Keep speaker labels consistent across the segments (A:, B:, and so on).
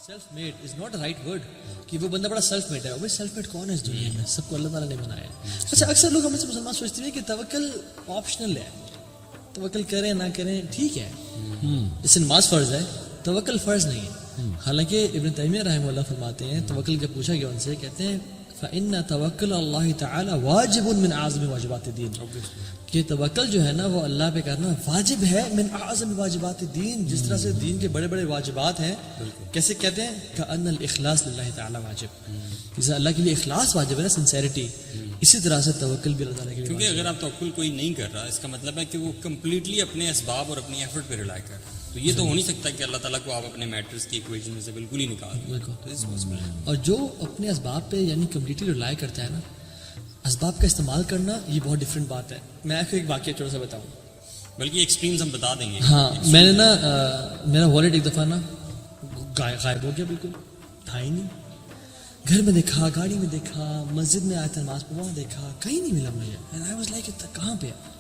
A: Self made is not a right word کہ وہ بندہ بڑا سیلف میڈ ہے. بھائی سیلف میڈ کون ہے اس دنیا میں؟ سب کو اللہ تعالیٰ نے بنایا ہے. اچھا اکثر لوگ ہم سے مسلمان سوچتے ہیں کہ توکل آپشنل ہے, توکل کریں نہ کریں ٹھیک ہے, جیسے نماز فرض ہے توکل فرض نہیں ہے. حالانکہ ابن تیمیہ رحمہ اللہ فرماتے ہیں توکل جب پوچھا گیا ان سے, کہتے ہیں فَإِنَّ تَوَكُّلَ اللَّهِ تَعَالَى وَاجِبٌ مِنْ أَعْظَمِ واجبات الدین, کہ توکل جو ہے نا وہ اللہ پہ کرنا واجب ہے, من اعظم واجبات الدین, جس طرح سے دین کے بڑے بڑے واجبات ہیں. کیسے کہتے ہیں کأن الاخلاص للہ تعالی واجب, جیسے اللہ کے لیے اخلاص واجب ہے نا, سنسیریٹی, اسی طرح سے توکل بھی اللہ تعالیٰ کے لیے.
B: کیونکہ اگر آپ توکل کوئی نہیں کر رہا اس کا مطلب ہے کہ وہ کمپلیٹلی اپنے اسباب اور اپنی ایفرٹ پہ ریلائی کر رہا ہے, تو یہ تو ہو نہیں سکتا کہ اللہ تعالیٰ کو آپ اپنے میٹرز کی ایکویشن میں سے بالکل ہی نکال دیں.
A: اور جو اپنے اسباب پہ یعنی کمپلیٹلی ریلائی کرتا ہے نا, اسباب کا استعمال کرنا یہ بہت ڈفرینٹ بات ہے. میں آپ کو ایک واقعہ چھوٹا سا بتاؤں,
B: بلکہ ایکسٹریمز ہم بتا دیں گے.
A: ہاں میں نے نا میرا والیٹ ایک دفعہ نا غائب ہو گیا, بالکل تھا ہی نہیں. گھر میں دیکھا, گاڑی میں دیکھا, مسجد میں آیا تھا نماز پہ, وہاں دیکھا, کہیں نہیں ملا مجھے. اینڈ آئی واز لائک کہاں پہ ہے؟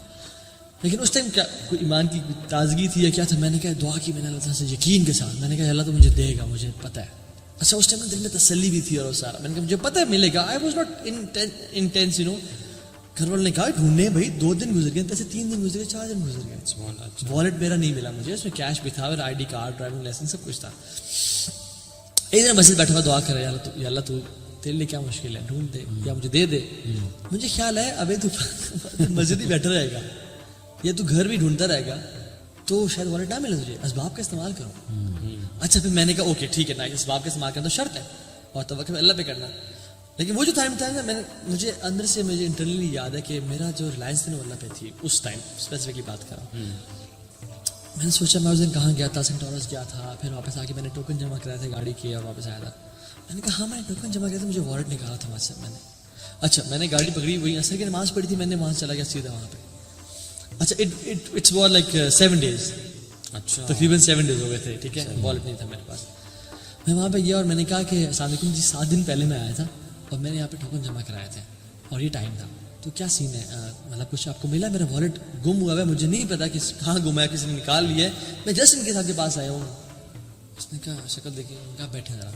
A: لیکن اس ٹائم کیا کوئی ایمان کی تازگی تھی یا کیا تھا, میں نے کہا دعا کی میں نے اللہ تعالیٰ سے یقین کے ساتھ, میں نے کہا اللہ تو مجھے دے گا, مجھے پتہ ہے. اچھا اس ٹائم دل میں تسلی بھی تھی اور سارا, میں نے کہا مجھے پتہ ہے ملے گا. I was not intense you know. گھر والوں نے کہا ڈھونڈنے بھائی 2 دن گزر گئے, پیسے 3 دن گزر گئے, 4 دن گزر گئے, والیٹ میرا نہیں ملا مجھے. اس میں کیش بھی تھا اور I D card, driving licence, سب کچھ تھا. ایک دن مسجد بیٹھا ہوا دعا کر رہا ہے, یا اللہ تو تیرے لیے کیا مشکل ہے, ڈھونڈ دے یا مجھے دے دے. مجھے خیال ہے ابھی تو مسجد ہی بیٹھا رہے گا یا تو گھر بھی ڈھونڈتا رہے گا تو شاید والیٹ نہ ملے تجھے, اسباب کا استعمال کرو. اچھا پھر میں نے کہا اوکے ٹھیک ہے نا, اسباب کا استعمال کرنا تو شرط ہے اور توکل اللہ پہ کرنا. لیکن وہ جو ٹائم تھا نا, مجھے اندر سے مجھے انٹرنلی یاد ہے کہ میرا جو ریلائنس تھی نا اللہ پہ تھی اس ٹائم, اسپیسیفکلی بات کر رہا ہوں. میں نے سوچا میں اس دن کہاں گیا تھا, سینٹ ٹورس گیا تھا, پھر واپس آ کے میں نے ٹوکن جمع کرایا تھا گاڑی کی اور واپس آیا تھا. میں نے کہا ہاں میں نے ٹوکن جمع کیا تھا, مجھے والیٹ نکالا تھا وہاں سے میں نے. اچھا میں نے گاڑی پکڑی, وہی عصر کی نماز پڑھی تھی, میں نے وہاں سے چلا گیا سیدھا وہاں پہ. اچھا اٹس واز لائک 7 days,
B: اچھا
A: تقریباً 7 days ہو گئے تھے, ٹھیک ہے, والیٹ نہیں تھا میرے پاس. میں وہاں پہ گیا اور میں نے کہا کہ السلام علیکم جی, 7 دن پہلے میں آیا تھا اور میں نے یہاں پہ ٹوکن جمع کرائے تھے اور یہ ٹائم تھا, تو کیا سین ہے, مطلب کچھ آپ کو ملا؟ میرا والیٹ گم ہوا ہے, مجھے نہیں پتا کہ کہاں گم ہے, کسی نے نکال لیا ہے, میں جسٹ ان کے صاحب کے پاس آیا ہوں. اس نے کہا شکل دیکھی, کہا بیٹھے ذرا.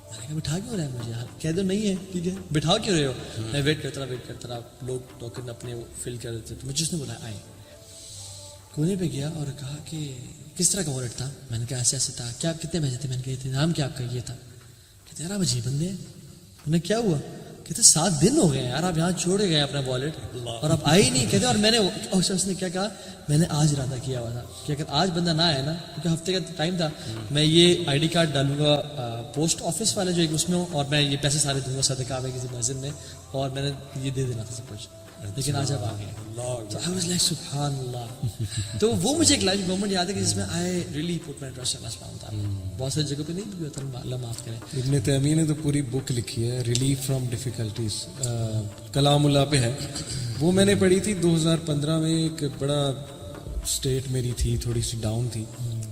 A: میں نے کہا بٹھا کیوں رہا ہے مجھے, کہہ دو نہیں ہے ٹھیک ہے, بٹھاؤ کیوں رہے ہو؟ میں ویٹ کرتا رہا, لوگ ٹوکن اپنے فل کر دیتے, تو مجھے اس نے بلایا آئے. کونے پہ گیا اور کہا کہ کس طرح کا والیٹ تھا؟ میں نے کہا ایسے ایسے تھا. کیا کتنے پیسے تھے؟ میں نے کہا نام کیا آپ کا؟ یہ تھا. کہتے یار آپ عجیب بندے ہیں. انہیں کیا ہوا؟ کہتے 7 دن ہو گئے ہیں یار, آپ یہاں چھوڑ گئے اپنا والیٹ اور آپ آئے ہی نہیں. کہتے اور میں نے, اس نے کیا کہا, میں نے آج ارادہ کیا ہوا تھا کہ اگر آج بندہ نہ آئے نا, کیونکہ ہفتے کا ٹائم تھا, میں یہ آئی ڈی کارڈ ڈالوں گا پوسٹ آفس والے جو ایک اس میں ہوں, اور میں یہ پیسے سارے دوں گا صدقہ میں کسی مسجد میں, اور میں نے یہ دے دینا تھا سب کچھ. لیکن آج آپ آ گئے. تو I was like سبحان اللہ. تو وہ مجھے ایک لائف مومنٹ یاد ہے کہ جس میں I really put my trust in Allah subhanahu wa ta'ala. بہت ساری جگہ پہ نہیں بھی ہوتا, اللہ معاف کرے.
C: ابن تیمیہ نے تو پوری بک لکھی ہے, ریلیف فرام ڈیفیکلٹیز, کلام اللہ پہ ہے. وہ میں نے پڑھی تھی 2015 میں. ایک بڑا اسٹیٹ میری تھی, تھوڑی سی ڈاؤن تھی,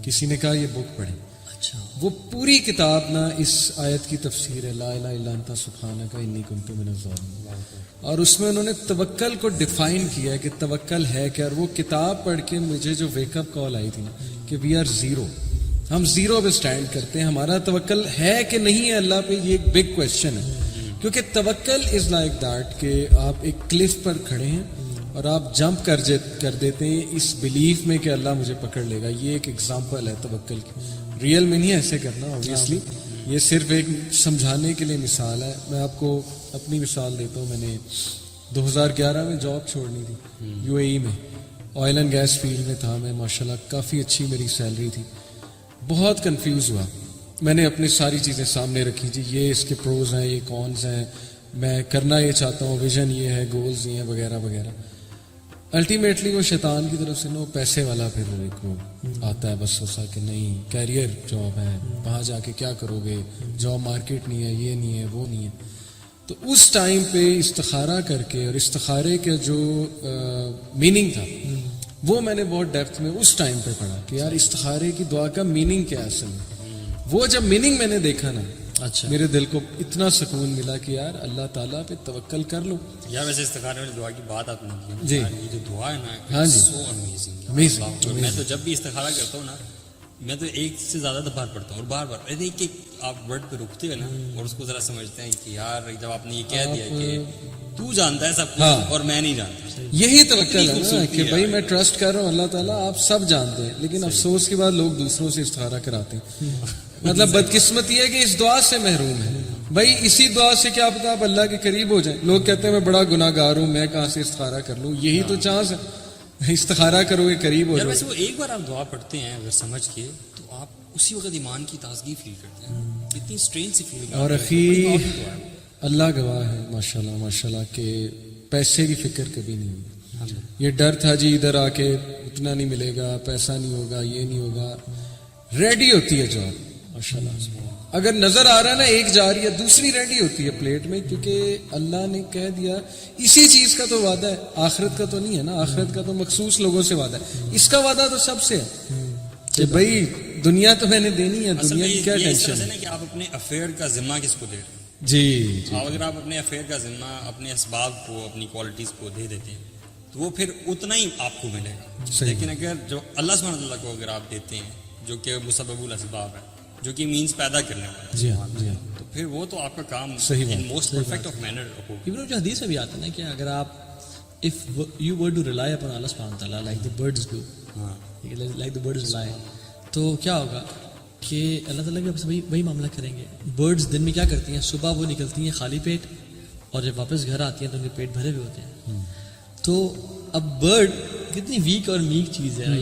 C: کسی نے کہا یہ بک پڑھیں.
A: اچھا
C: وہ پوری کتاب نا اس آیت کی تفسیر ہے, لا الہ الا انت سبحانک انی کنت من الظالمین. اور اس میں انہوں نے توکل کو ڈیفائن کیا ہے کہ توکل ہے کیا. اور وہ کتاب پڑھ کے مجھے جو ویک اپ کال آئی تھی نا کہ وی آر زیرو, ہم زیرو پہ سٹینڈ کرتے ہیں, ہمارا توکل ہے کہ نہیں ہے اللہ پہ, یہ ایک بگ کویسچن ہے. کیونکہ توکل از لائک دیٹ کہ آپ ایک کلف پر کھڑے ہیں اور آپ جمپ کر دیتے ہیں اس بلیف میں کہ اللہ مجھے پکڑ لے گا. یہ ایک ایگزامپل ہے توکل کی. ریئل میں نہیں ایسے کرنا اوبویسلی, یہ صرف ایک سمجھانے کے لیے مثال ہے. میں آپ کو اپنی مثال دیتا ہوں. میں نے 2011 میں جاب چھوڑنی تھی UAE میں, آئل اینڈ گیس فیلڈ میں تھا میں, ماشاءاللہ کافی اچھی میری سیلری تھی. بہت کنفیوز ہوا, میں نے اپنی ساری چیزیں سامنے رکھی جی, یہ اس کے پروز ہیں, یہ کونز ہیں, میں کرنا یہ چاہتا ہوں, ویژن یہ ہے, گولز یہ ہیں, وغیرہ وغیرہ. الٹیمیٹلی وہ شیطان کی طرف سے نا پیسے والا پھر ایک وہ آتا ہے وسوسہ کہ نہیں کیریئر جاب ہے, وہاں جا کے کیا کرو گے, جاب مارکیٹ نہیں ہے, یہ نہیں ہے, وہ نہیں ہے. تو اس ٹائم پہ استخارہ کر کے, اور استخارے کا جو میننگ تھا وہ میں نے بہت ڈیپتھ میں اس ٹائم پہ پڑھا کہ یار استخارے کی دعا کا میننگ کیا ہے اصل میں. وہ جب میننگ میں نے دیکھا نا,
A: اچھا
C: میرے دل کو اتنا سکون ملا کہ یار اللہ تعالیٰ پہ توکل کر لو.
B: یا ویسے استخارے والی دعا کی بات آپ نے کی نا,
C: جی,
B: یہ جو دعا ہے نا,
C: ہاں جی,
B: سو امیزنگ.
C: امیزنگ.
B: میں تو جب بھی استخارہ کرتا ہوں نا, میں تو ایک سے زیادہ دفعہ پڑھتا ہوں اور بار بار ایک ایک آپ ورڈ پہ رکتے ہو نا اور اس کو ذرا سمجھتے ہیں کہ یار جب آپ نے یہ کہہ دیا کہ تو جانتا ہے سب کچھ اور میں نہیں جانتا.
C: یہی توکل ہے نا کہ بھائی میں ٹرسٹ کر رہا ہوں اللہ تعالیٰ آپ سب جانتے ہیں, لیکن افسوس کی بات لوگ دوسروں سے استخارہ کراتے ہیں. مطلب بدقسمتی ہے کہ اس دعا سے محروم ہے. بھائی اسی دعا سے کیا پتا آپ اللہ کے قریب ہو جائیں. لوگ کہتے ہیں میں بڑا گناہ گار ہوں, میں کہاں سے استخارہ کر لوں. یہی تو چانس ہے, استخارہ کرو گے قریب ہو
B: یار
C: جاؤ.
B: ویسے وہ ایک بار آپ دعا پڑھتے ہیں اگر سمجھ کے تو آپ اسی وقت ایمان کی تازگی فیل کرتے ہیں, اتنی اسٹرین سی فیلنگ.
C: اور اخی اللہ گواہ ہے ماشاءاللہ ماشاءاللہ کہ پیسے کی فکر کبھی نہیں ہوئی. یہ ڈر تھا جی ادھر آ کے اتنا نہیں ملے گا, پیسہ نہیں ہوگا, یہ نہیں ہوگا. ریڈی ہوتی ہے جاب ماشاءاللہ. اگر نظر آ رہا ہے نا ایک جا رہی ہے دوسری ریڈی ہوتی ہے پلیٹ میں, کیونکہ اللہ نے کہہ دیا اسی چیز کا تو وعدہ ہے, آخرت کا تو نہیں ہے نا. آخرت کا تو مخصوص لوگوں سے وعدہ ہے, اس کا وعدہ تو سب سے ہے کہ بھائی دنیا تو میں نے دینی ہے, دنیا کی کیا ٹینشن ہے.
B: کہ آپ اپنے افیئر کا ذمہ کس کو دے رہے ہیں.
C: جی
B: اگر آپ اپنے افیئر کا ذمہ اپنے اسباب کو اپنی کوالٹیز کو دے دیتے ہیں تو وہ پھر اتنا ہی آپ کو ملے گا. لیکن اگر جو اللہ سبحانہ وتعالیٰ کو اگر آپ دیتے ہیں جو کہ مسبب الاسباب ہے, جو کہ مینز پیدا کرنے والا ہے,
C: جی ہاں جی ہاں,
B: تو پھر وہ تو آپ کا کام
C: صحیح
B: موسٹ پرفیکٹ آف مینر ہوگا.
A: ایون جو حدیث میں بھی آتا ہے نا کہ اگر آپ if you were to rely upon Allah subhanahu wa ta'ala like the birds do, like the birds rely, تو کیا ہوگا کہ اللہ تعالیٰ بھی آپ سے وہی معاملہ کریں گے. برڈز دن میں کیا کرتی ہیں, صبح وہ نکلتی ہیں خالی پیٹ اور جب واپس گھر آتی ہیں تو ان کے پیٹ بھرے ہوئے ہوتے ہیں. تو اب برڈ کتنی ویک اور میک چیز ہے,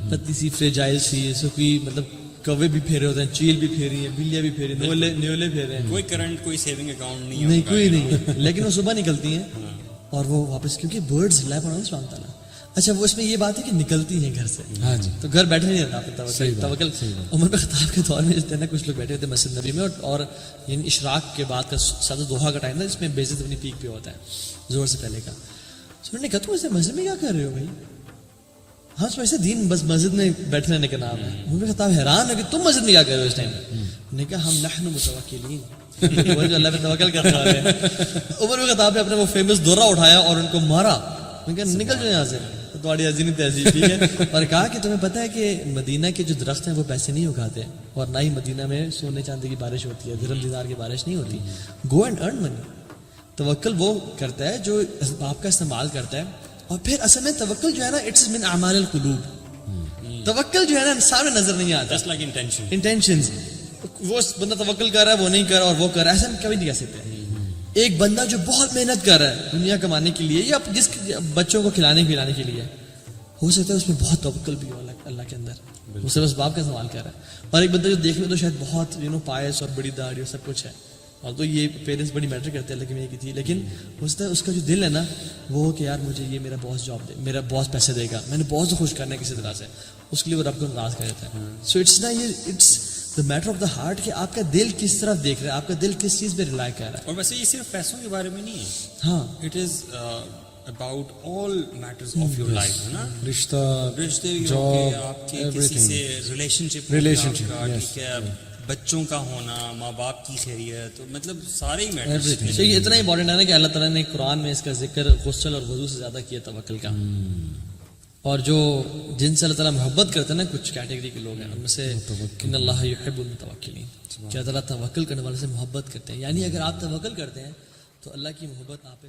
A: پتلی سی فریجائل سی, اس کو کوئی مطلب کوے بھی پھیرے ہوتے ہیں, چیل بھی پھیری ہیں, بلیاں بھی پھیری, نیولے پھیرے ہیں,
B: کوئی کرنٹ کوئی سیونگ اکاؤنٹ نہیں ہے,
A: نہیں کوئی نہیں, لیکن وہ صبح نکلتی ہیں اور وہ واپس, کیونکہ برڈز ریلائی اپون اللہ سبحانہ وتعالی. اچھا وہ اس میں یہ بات ہے کہ نکلتی ہیں گھر سے,
C: ہاں جی,
A: تو گھر بیٹھے نہیں رہتا. توکل عمر بن خطاب کے دور میں جس طرح کچھ لوگ بیٹھے ہوتے ہیں مسجد نبی میں, اور یعنی اشراق کے بعد کا ساتھ دوحہ کا ٹائم تھا جس میں بیزت اپنی پیک پہ ہوتا ہے زور سے پہلے کا. تو انہوں نے کہا تم ایسے مسجد میں کیا کر رہے ہو بھائی, ہاں تو ایسے دین بس مسجد میں بیٹھنے رہنے کا نام ہے. عمر بن خطاب حیران ہے کہ تم مسجد میں کیا کر رہے ہو اس ٹائم. انہوں نے کہا ہم نحن متوکلین, وہ جو اللہ پہ توکل کرنے والے ہیں. عمر بن خطاب نے اپنا وہ فیمس دورہ اٹھایا اور ان کو مارا. انہوں نے کہا نکل جاؤ یہاں سے, تمہاری عظیم تہذیب, ٹھیک ہے. اور کہا کہ تمہیں پتہ ہے کہ مدینہ کے جو درخت ہیں وہ پیسے نہیں اگاتے, اور نہ ہی مدینہ میں سونے چاندی کی بارش ہوتی ہے, درہم دینار کی بارش نہیں ہوتی. گو اینڈ ارن منی. توکل وہ کرتا ہے جو اسباب کا استعمال کرتا ہے. اور پھر اصل میں توکل جو ہے نا اٹس من اعمال القلوب. توکل جو ہے نا سامنے نظر نہیں آتا,
B: جسٹ لائک
A: انٹینشنز. وہ بندہ توکل کر رہا ہے, وہ نہیں کر رہا, اور وہ کر رہا ہے, ایسا ہم کبھی نہیں کہہ سکتے. ایک بندہ جو بہت محنت کر رہا ہے دنیا کمانے کے لیے یا جس بچوں کو کھلانے پلانے کے لیے, ہو سکتا ہے اس میں بہت توکل بھی ہو اللہ کے اندر, وہ صرف اسباب کا استعمال کر رہا ہے. اور ایک بندہ جو دیکھنے تو شاید بہت پائس اور بڑی داڑھی اور سب کچھ ہے, اور تو یہ پیرنٹس بڑی میٹر کرتے ہیں اللہ کی میں کی تھی, لیکن ہو سکتا ہے اس کا جو دل ہے نا وہ کہ یار مجھے یہ میرا باس جاب دے, میرا باس پیسے دے گا, میں نے باس کو خوش کرنا ہے کسی طرح سے, اس کے لیے وہ رب کو ناراض کر دیتا ہے. سو اٹس نا یہ it's the matter of the heart کہ آپ کا دل کس طرف دیکھ رہا ہے, آپ کا دل کس چیز پہ ریلائی کر رہا ہے.
B: اور ویسے یہ صرف پیسوں کے بارے میں نہیں ہے,
A: ہاں
B: it is about all matters of your life, ہے نا.
C: رشتہ,
B: رشتے بھی
C: جاب,
B: ہوں گے آپ کے, کسی سے ریلیشن شپ, ٹھیک ہے, بچوں کا ہونا, ماں باپ کی خیریت, تو مطلب سارے ہی میٹرز.
A: یہ اتنا امپورٹنٹ ہے نا کہ اللہ تعالیٰ نے قرآن میں اس کا ذکر غسل اور وضو سے زیادہ کیا توکل کا. اور جو جن سے اللہ تعالیٰ محبت کرتے ہیں نا کچھ کیٹیگری کے لوگ ہیں, ان میں سے ان اللہ یحب المتوکلین, کہ اللہ تعالیٰ توکل کرنے والے سے محبت کرتے ہیں. یعنی اگر آپ توکل کرتے ہیں تو اللہ کی محبت آپ پہ